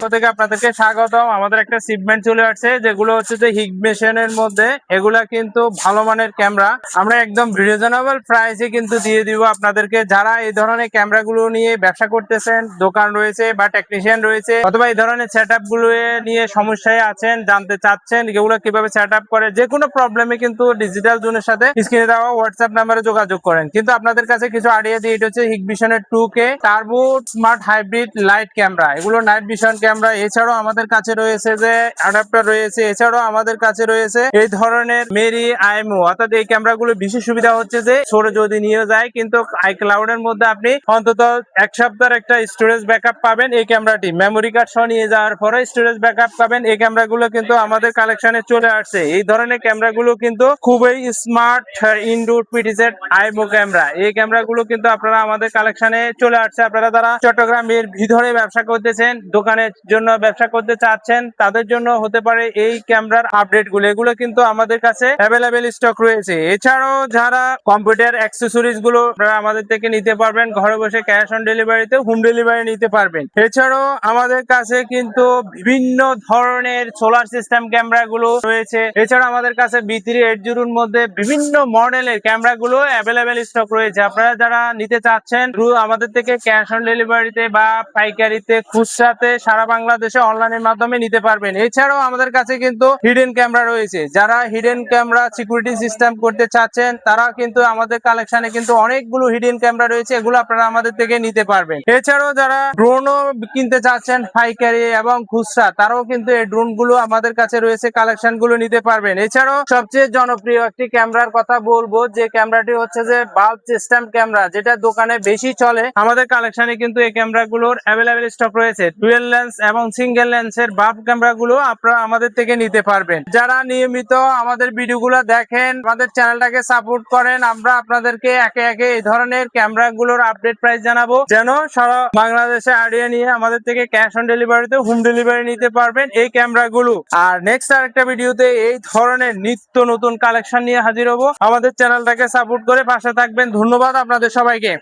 থেকে আপনাদেরকে স্বাগতম। আমাদের একটা শিপমেন্ট চলে আসছে, যেগুলো হচ্ছে যে হিগমেশনের মধ্যে। এগুলা কিন্তু ভালো মানের ক্যামেরা, আমরা একদম রিজনেবল প্রাইসে কিন্তু দিয়ে দিব আপনাদেরকে। যারা এই ধরনের ক্যামেরা গুলো নিয়ে ব্যবসা করতেছেন, দোকান রয়েছে বা টেকনিশিয়ান রয়েছে, অথবা এই ধরনের সেট আপ গুলো নিয়ে সমস্যায় আছেন, জানতে চাচ্ছেন এগুলো কিভাবে সেট আপ করে, যে কোনো প্রবলেমে কিন্তু ডিজিটাল জোনের সাথে স্ক্রিনে দেওয়া হোয়াটসঅ্যাপ নাম্বারে যোগাযোগ করেন। কিন্তু আপনাদের কাছে কিছু আইডিয়া দিই, এটা হচ্ছে হিগভিশনের 2K turbo smart hybrid light camera. এগুলো নাইট ভিশন ক্যামেরা। এছাড়াও আমাদের কাছে রয়েছে যে অ্যাডাপ্টার রয়েছে। এছাড়াও আমাদের কাছে রয়েছে এই ধরনের মেরি আইমো, অর্থাৎ এই ক্যামেরাগুলো বিশেষ সুবিধা হচ্ছে যে সরে যদি নিয়ে যায় কিন্তু আইক্লাউড এর মধ্যে আপনি অন্তত এক সপ্তাহের একটা স্টোরেজ ব্যাকআপ পাবেন। এই ক্যামেরাটি মেমোরি কার্ড সহ নিয়ে যাওয়ার পরে স্টোরেজ ব্যাকআপ পাবেন। এই ক্যামেরাগুলো কিন্তু আমাদের কালেকশনে চলে আসছে। এই ধরনের ক্যামেরাগুলো কিন্তু খুবই smart indoor PTZ IMO camera. এই ক্যামেরাগুলো কিন্তু আপনারা আমাদের কালেকশনে চলে আসছে। আপনারা যারা চট্টগ্রামের ভিতরে ব্যবসা করতেছেন, দোকানের জন্য ব্যবসা করতে চাচ্ছেন, তাদের জন্য হতে পারে এই ক্যামেরার আপডেট গুলো। এগুলো কিন্তু আমাদের কাছে অ্যাভেলেবেল স্টক রয়েছে। এছাড়াও যারা কম্পিউটার অ্যাক্সেসরিজ গুলো আপনারা আমাদের থেকে নিতে পারবেন, ঘরে বসে ক্যাশ অন ডেলিভারিতে হোম ডেলিভারি নিতে পারবেন। এছাড়াও আমাদের কাছে কিন্তু বিভিন্ন ধরনের সোলার সিস্টেম ক্যামেরা গুলো রয়েছে। এছাড়া আমাদের কাছে B380 এর মধ্যে বিভিন্ন মডেলের ক্যামেরা গুলো অ্যাভেলেবেল স্টক রয়েছে। আপনারা যারা নিতে চাচ্ছেন আমাদের থেকে ক্যাশ অন ডেলিভারিতে বা পাইকারিতে, খুচরাতে সারা বাংলাদেশে অনলাইনের মাধ্যমে নিতে পারবেন। এছাড়াও আমাদের কাছে কিন্তু হিডেন ক্যামেরা রয়েছে। যারা হিডেন ক্যামেরা সিকিউরিটি সিস্টেম করতে চাচ্ছেন, তারা কিন্তু আমাদের কালেকশনে কিন্তু অনেকগুলো হিডেন ক্যামেরা রয়েছে। এগুলো আপনারা আমাদের থেকে নিতে পারবেন। এছাড়াও যারা ড্রোনও কিনতে চাচ্ছেন পাইকারি এবং খুচরা, তারাও কিন্তু এই ড্রোন গুলো আমাদের কাছে রয়েছে, কালেকশন গুলো নিতে পারবেন। এছাড়াও সবচেয়ে জনপ্রিয় একটি ক্যামেরার কথা বলবো, যে ক্যামেরাটি হচ্ছে যে বাল্ব সিস্টেম ক্যামেরা, যেটা দোকানে বেশি চলে। আমাদের কালেকশনে কিন্তু এই ক্যামেরা গুলোর অ্যাভেলেবেল স্টক রয়েছে। ডুয়েল লেন্স এবং সিঙ্গেল লেন্সের বাল্ব ক্যামেরা গুলো আপনারা আমাদের থেকে নিতে পারবেন। যারা নিয়মিত আমাদের ভিডিও গুলো দেখেন, আমাদের চ্যানেলটাকে সাপোর্ট করেন, আমরা আপনাদেরকে একে একে এই ধরনের ক্যামেরা গুলোর আপডেট প্রাইস জানাবো, যেন সারা বাংলাদেশে আইডিয়া নিয়ে আমাদের থেকে ক্যাশ অন ডেলিভারিতে হোম ডেলিভারি নিতে পারবেন এই ক্যামেরা গুলো। আর নেক্সট আরেকটা ভিডিওতে এই ধরনের নিত্য নতুন কালেকশন নিয়ে হাজির হবো। আমাদের চ্যানেলটাকে সাপোর্ট করে পাশে থাকবেন। ধন্যবাদ আপনাদের সবাইকে।